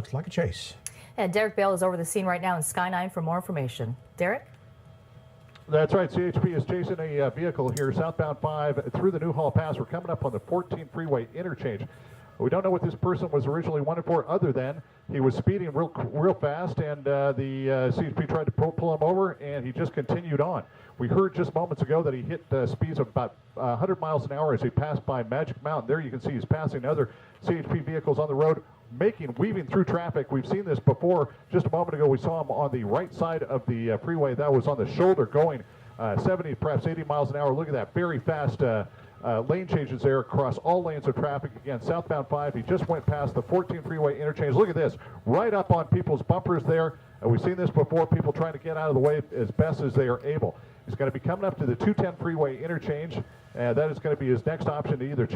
looks like a chase. And Derek Bale is over the scene right now in Sky 9 for more information. Derek? That's right. CHP is chasing a vehicle here, southbound 5 through the Newhall Pass. We're coming up on the 14 freeway interchange. We don't know what this person was originally wanted for, other than he was speeding real fast, and the CHP tried to pull him over, and he just continued on. We heard just moments ago that he hit speeds of about 100 miles an hour as he passed by Magic Mountain. There you can see he's passing other CHP vehicles on the road, weaving through traffic. We've seen this before. Just a moment ago, we saw him on the right side of the freeway. That was on the shoulder going 70, perhaps 80 miles an hour. Look at that, very fast lane changes there across all lanes of traffic. Again, southbound 5, he just went past the 14 freeway interchange. Look at this, right up on people's bumpers there. We've seen this before, people trying to get out of the way as best as they are able. He's going to be coming up to the 210 freeway interchange. That is going to be his next option to either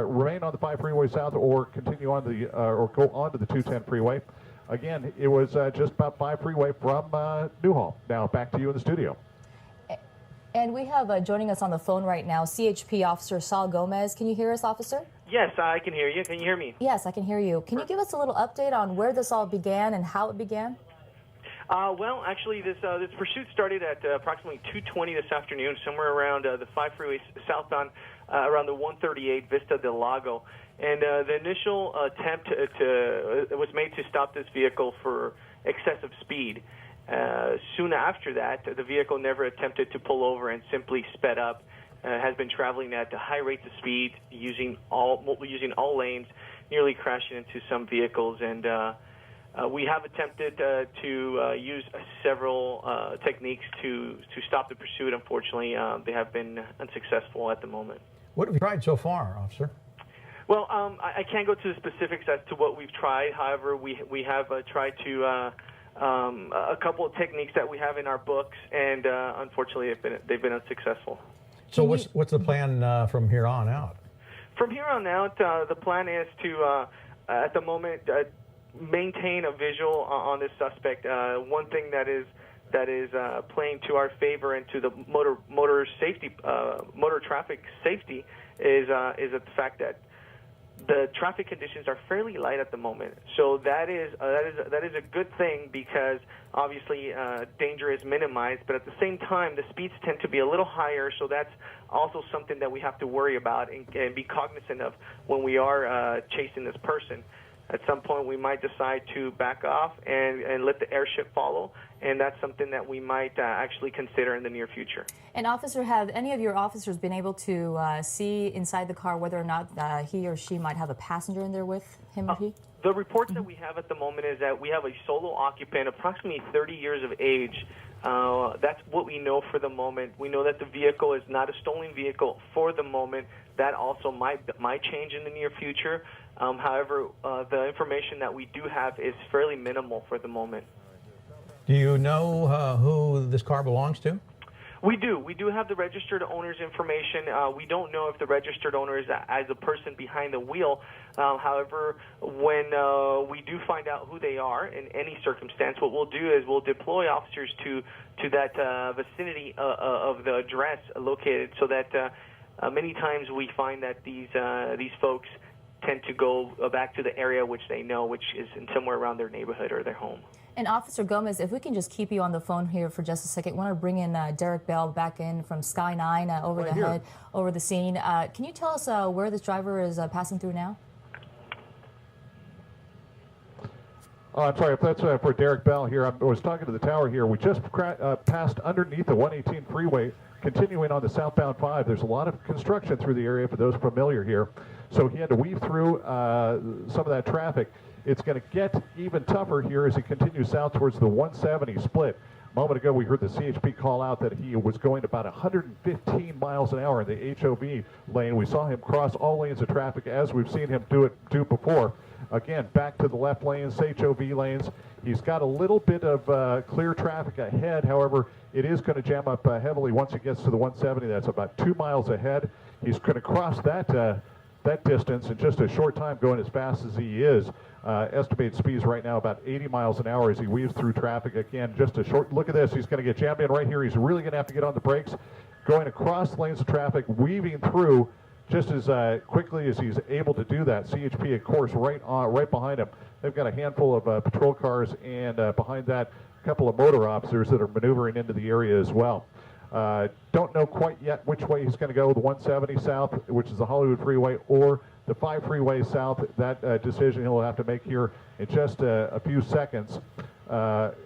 remain on the 5 freeway south or continue on the, or go onto the 210 freeway. Again, it was just about 5 freeway from Newhall. Now back to you in the studio. And we have joining us on the phone right now, CHP Officer Saul Gomez. Can you hear us, officer? Yes, I can hear you. Can you hear me? Yes, I can hear you. Can you give us a little update on where this all began and how it began? Well, actually, this pursuit started at approximately 2:20 this afternoon, somewhere around the 5 freeway southbound, around the 138 Vista del Lago. And the initial attempt was made to stop this vehicle for excessive speed. Soon after that, the vehicle never attempted to pull over and simply sped up. Has been traveling at high rates of speed, using all lanes, nearly crashing into some vehicles. And we have attempted to use several techniques to stop the pursuit. Unfortunately, they have been unsuccessful at the moment. What have you tried so far, officer? Well, I can't go to the specifics as to what we've tried. However, we have tried to a couple of techniques that we have in our books, and unfortunately, they've been unsuccessful. So what's the plan from here on out? From here on out, the plan is to, at the moment, maintain a visual on this suspect. One thing that is playing to our favor and to the motor traffic safety is the fact that the traffic conditions are fairly light at the moment. So that is a good thing, because obviously danger is minimized, but at the same time the speeds tend to be a little higher, so that's also something that we have to worry about and be cognizant of when we are chasing this person. At some point we might decide to back off and let the airship follow, and that's something that we might actually consider in the near future. And officer, have any of your officers been able to see inside the car whether or not he or she might have a passenger in there with him or he? The reports that we have at the moment is that we have a solo occupant, approximately 30 years of age. That's what we know for the moment. We know that the vehicle is not a stolen vehicle for the moment. That also might change in the near future. However, the information that we do have is fairly minimal for the moment. Do you know who this car belongs to? We do. We do have the registered owner's information. We don't know if the registered owner is as a person behind the wheel. However, when we do find out who they are in any circumstance, what we'll do is we'll deploy officers to that vicinity of the address located, so that many times we find that these folks tend to go back to the area which they know, which is in somewhere around their neighborhood or their home. And Officer Gomez, if we can just keep you on the phone here for just a second, I want to bring in Derek Bell back in from Sky 9 over the scene. Can you tell us where this driver is passing through now? I'm sorry, if that's for Derek Bell here. I was talking to the tower here. We just passed underneath the 118 freeway, continuing on the southbound 5. There's a lot of construction through the area for those familiar here. So he had to weave through some of that traffic. It's going to get even tougher here as he continues south towards the 170 split. A moment ago, we heard the CHP call out that he was going about 115 miles an hour in the HOV lane. We saw him cross all lanes of traffic as we've seen him do before. Again, back to the left lanes, HOV lanes. He's got a little bit of clear traffic ahead. However, it is going to jam up heavily once he gets to the 170. That's about 2 miles ahead. He's going to cross that distance in just a short time, going as fast as he is. Estimated speeds right now about 80 miles an hour as he weaves through traffic. Again, just a short look at this. He's going to get jammed in right here. He's really going to have to get on the brakes. Going across lanes of traffic, weaving through just as quickly as he's able to do that, CHP, of course, right behind him. They've got a handful of patrol cars, and behind that, a couple of motor officers that are maneuvering into the area as well. Don't know quite yet which way he's going to go, the 170 south, which is the Hollywood Freeway, or the 5 freeway south. That decision he'll have to make here in just a few seconds.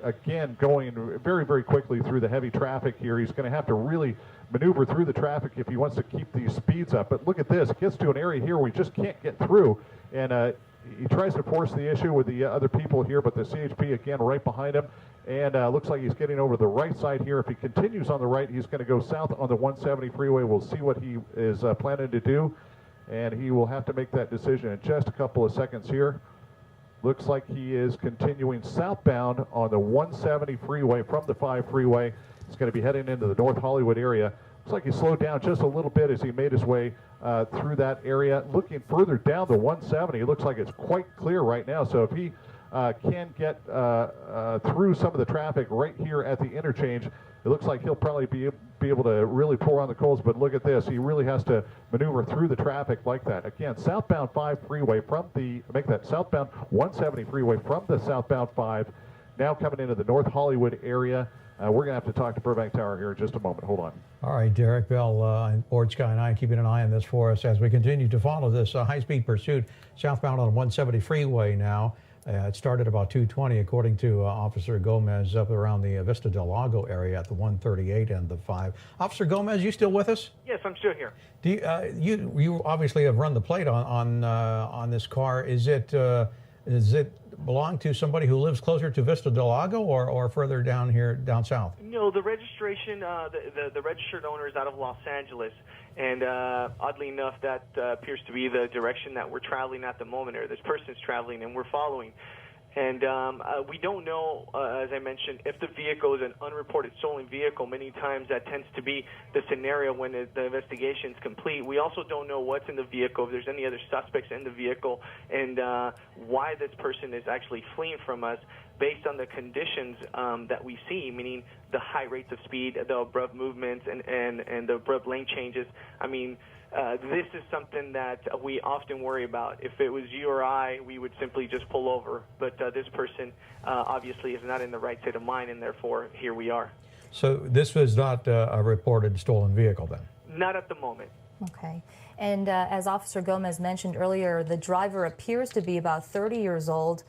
Again, going very, very quickly through the heavy traffic here. He's going to have to really maneuver through the traffic if he wants to keep these speeds up. But look at this. It gets to an area here where we just can't get through, and he tries to force the issue with the other people here, but the CHP, again, right behind him. And looks like he's getting over the right side here. If he continues on the right, he's going to go south on the 170 freeway. We'll see what he is planning to do, and he will have to make that decision in just a couple of seconds here. Looks like he is continuing southbound on the 170 freeway from the 5 freeway. He's going to be heading into the North Hollywood area. Looks like he slowed down just a little bit as he made his way through that area. Looking further down the 170, it looks like it's quite clear right now. So if he can get through some of the traffic right here at the interchange, it looks like he'll probably be able to really pour on the coals. But look at this. He really has to maneuver through the traffic like that. Again, southbound 5 freeway from the, make that southbound 170 freeway from the southbound 5, now coming into the North Hollywood area. We're going to have to talk to Burbank Tower here in just a moment. Hold on. All right, Derek Bell and Board Sky 9 keeping an eye on this for us as we continue to follow this high-speed pursuit southbound on 170 freeway now. It started about 2:20, according to Officer Gomez, up around the Vista del Lago area at the 138 and the 5. Officer Gomez, you still with us? Yes, I'm still here. Do you obviously have run the plate on this car. Is it belong to somebody who lives closer to Vista del Lago or further down here, down south? No, the registration, the registered owner is out of Los Angeles, and oddly enough, that appears to be the direction that we're traveling at the moment, or this person's traveling, and we're following. And we don't know, as I mentioned, if the vehicle is an unreported stolen vehicle. Many times that tends to be the scenario when the investigation is complete. We also don't know what's in the vehicle, if there's any other suspects in the vehicle, and why this person is actually fleeing from us based on the conditions that we see, meaning the high rates of speed, the abrupt movements, and the abrupt lane changes. I mean, this is something that we often worry about. If it was you or I, we would simply just pull over. But this person obviously is not in the right state of mind, and therefore here we are. So this was not a reported stolen vehicle then? Not at the moment. Okay. And as Officer Gomez mentioned earlier, the driver appears to be about 30 years old.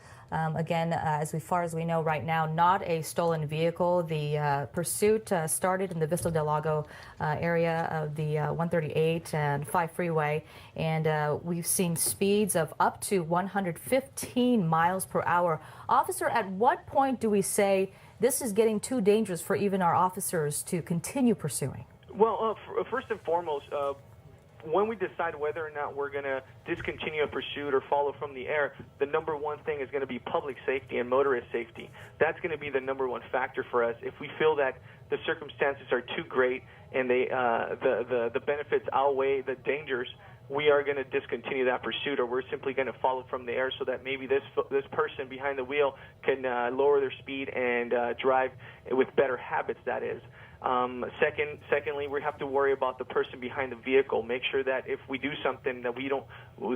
Again, as far as we know right now, not a stolen vehicle. The pursuit started in the Vista del Lago area of the 138 and 5 freeway, and we've seen speeds of up to 115 miles per hour. Officer, at what point do we say this is getting too dangerous for even our officers to continue pursuing? Well, first and foremost, when we decide whether or not we're going to discontinue a pursuit or follow from the air, the number one thing is going to be public safety and motorist safety. That's going to be the number one factor for us. If we feel that the circumstances are too great and the benefits outweigh the dangers, we are going to discontinue that pursuit, or we're simply going to follow from the air so that maybe this person behind the wheel can lower their speed and drive with better habits, that is. Secondly, we have to worry about the person behind the vehicle. Make sure that if we do something that we don't,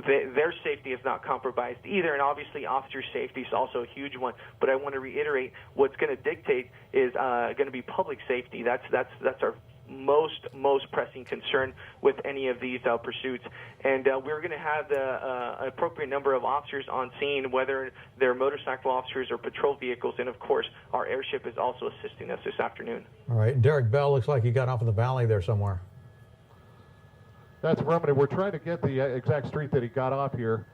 their safety is not compromised either. And obviously, officer safety is also a huge one. But I want to reiterate, what's going to dictate is going to be public safety. That's our most pressing concern with any of these pursuits, and we're going to have the appropriate number of officers on scene, whether they're motorcycle officers or patrol vehicles, and of course our airship is also assisting us this afternoon. All right, Derek Bell, looks like he got off in the valley there somewhere. That's Romney. We're trying to get the exact street that he got off here.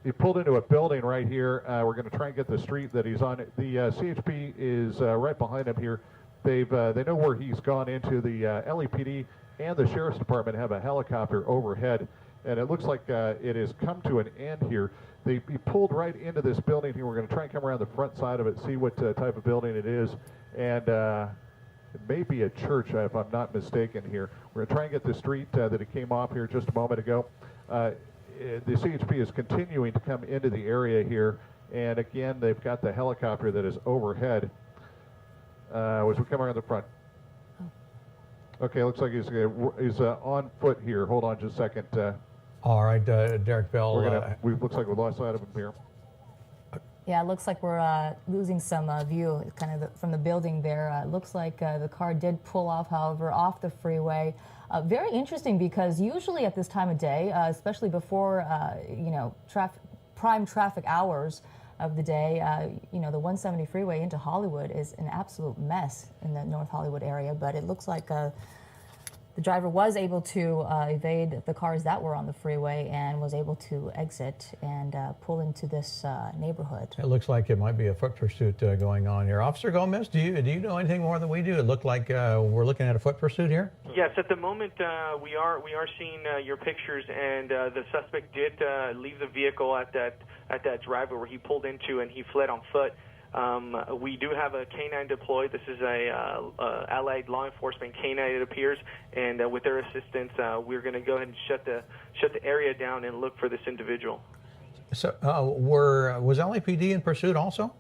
He pulled into a building right here. We're going to try and get the street that he's on. The CHP is right behind him here. They know where he's gone into. The LAPD and the Sheriff's Department have a helicopter overhead, and it looks like it has come to an end here. He pulled right into this building here. We're going to try and come around the front side of it, see what type of building it is, and it may be a church, if I'm not mistaken here. We're going to try and get the street that it came off here just a moment ago. The CHP is continuing to come into the area here, and again, they've got the helicopter that is overhead. As we come around the front. Okay, looks like he's on foot here. Hold on just a second. All right, Derek Bell. Looks like we lost sight of him here. Yeah, it looks like we're losing some view kind of from the building there. It looks like the car did pull off, however, off the freeway. Very interesting because usually at this time of day, especially before, prime traffic hours of the day, the 170 freeway into Hollywood is an absolute mess in the North Hollywood area. But it looks like the driver was able to evade the cars that were on the freeway and was able to exit and pull into this neighborhood. It looks like it might be a foot pursuit going on here. Officer Gomez, do you know anything more than we do? It looked like we're looking at a foot pursuit here? Yes, at the moment we are seeing your pictures, and the suspect did leave the vehicle at that driveway where he pulled into, and he fled on foot. We do have a canine deployed. This is a allied law enforcement canine, it appears, and with their assistance, we're going to go ahead and shut the area down and look for this individual. So, was LAPD in pursuit also?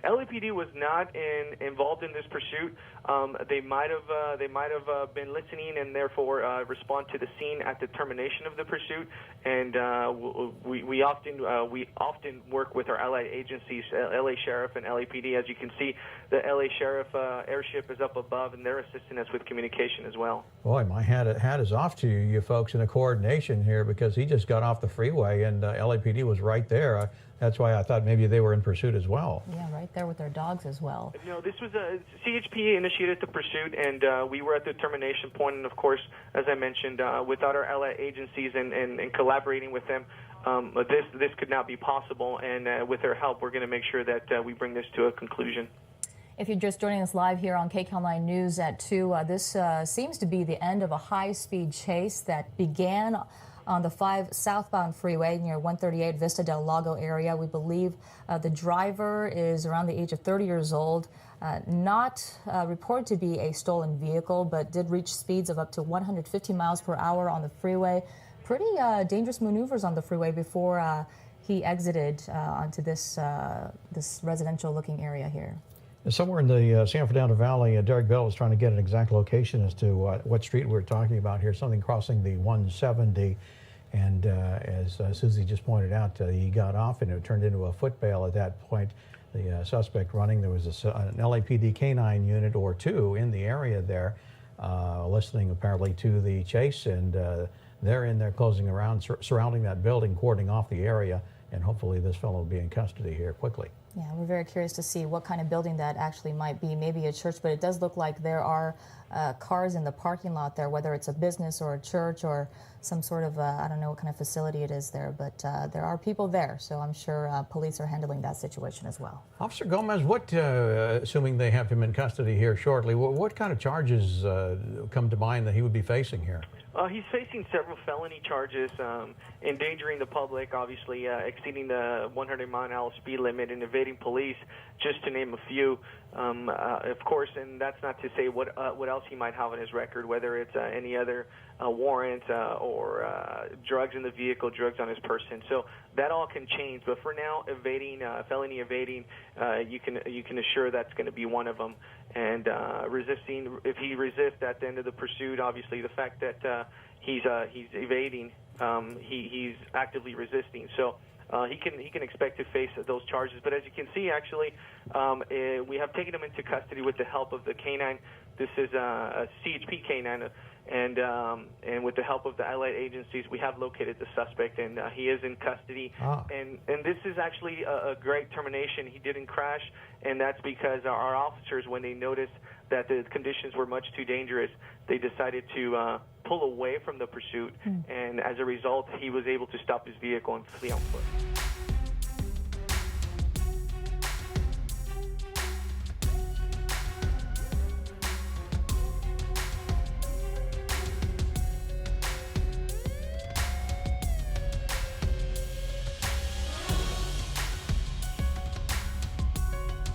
LAPD was not involved in this pursuit. They might have been listening and therefore respond to the scene at the termination of the pursuit. And we often work with our allied agencies, LA Sheriff and LAPD. As you can see, the LA Sheriff airship is up above, and they're assisting us with communication as well. Boy, my hat is off to you folks in the coordination here, because he just got off the freeway and LAPD was right there. That's why I thought maybe they were in pursuit as well. Yeah, right there with their dogs as well. No, this was CHP initiated the pursuit, and we were at the termination point. And of course, as I mentioned, without our allied agencies and collaborating with them, this could not be possible. And with their help, we're going to make sure that we bring this to a conclusion. If you're just joining us live here on KCAL 9 News at 2, this seems to be the end of a high-speed chase that began on the 5 southbound freeway near 138 Vista del Lago area. We believe the driver is around the age of 30 years old, not reported to be a stolen vehicle, but did reach speeds of up to 150 miles per hour on the freeway. Pretty dangerous maneuvers on the freeway before he exited onto this residential-looking area here. Somewhere in the San Fernando Valley, Derek Bell was trying to get an exact location as to what street we're talking about here, something crossing the 170. And as Susie just pointed out, he got off and it turned into a foot bail at that point. The suspect running, there was an LAPD canine unit or two in the area there, listening apparently to the chase, and they're in there closing around, surrounding that building, cordoning off the area, and hopefully this fellow will be in custody here quickly. Yeah, we're very curious to see what kind of building that actually might be, maybe a church, but it does look like there are cars in the parking lot there, whether it's a business or a church or some sort of, I don't know what kind of facility it is there, but there are people there, so I'm sure police are handling that situation as well. Officer Gomez, what, assuming they have him in custody here shortly, what kind of charges come to mind that he would be facing here? He's facing several felony charges, endangering the public, obviously, exceeding the 100-mile-an-hour speed limit, and evading police, just to name a few. Of course, and that's not to say what else he might have on his record, whether it's any other warrant or drugs in the vehicle, drugs on his person. So that all can change. But for now, felony evading, you can assure that's going to be one of them. And resisting, if he resists at the end of the pursuit, obviously the fact that he's evading, he's actively resisting. So he can expect to face those charges. But as you can see, actually, we have taken him into custody with the help of the canine. This is a CHP canine, and with the help of the allied agencies, we have located the suspect, and he is in custody. And this is actually a great termination. He didn't crash, and that's because our officers, when they noticed that the conditions were much too dangerous, they decided to pull away from the pursuit, and as a result, he was able to stop his vehicle and flee on foot.